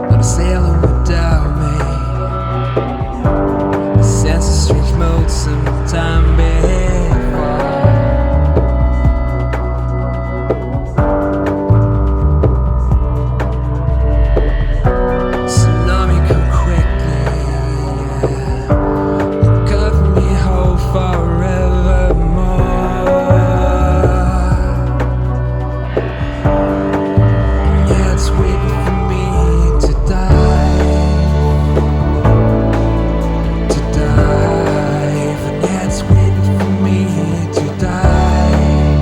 Not a sailor without me. A sense of strange mode sometime before. Tsunami come quickly, yeah. And cover me whole forevermore. Yeah, it's waiting for me to dive, and yeah, it's waiting for me to dive,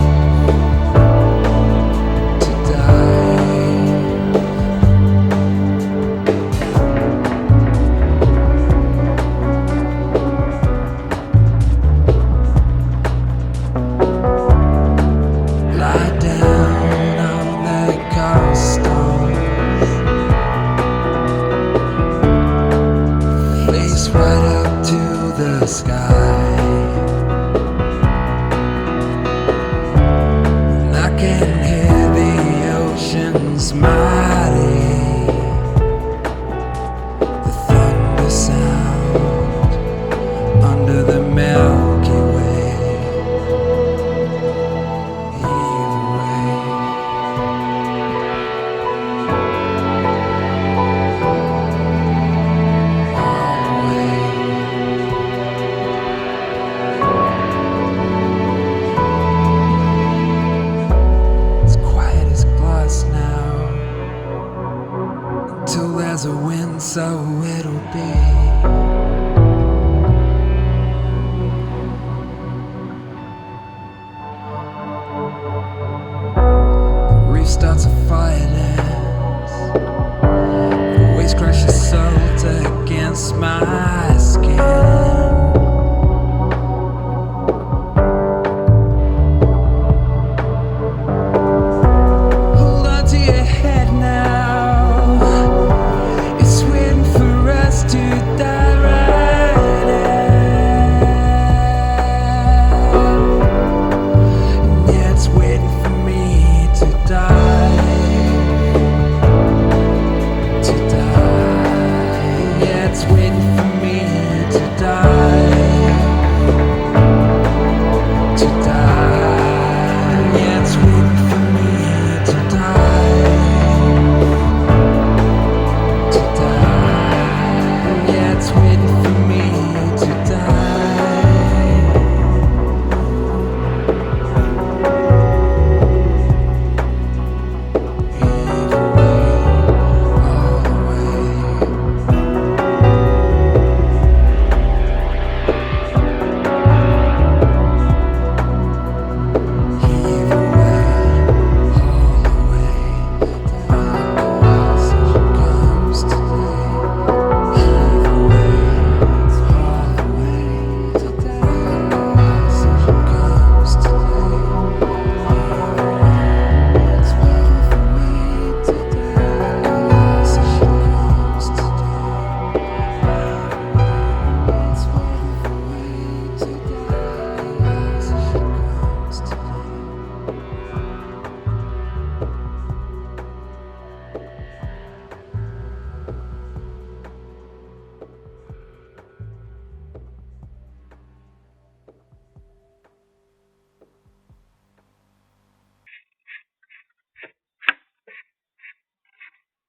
Lie down on that cobblestone, face right up to the sky. And I can hear the ocean smile.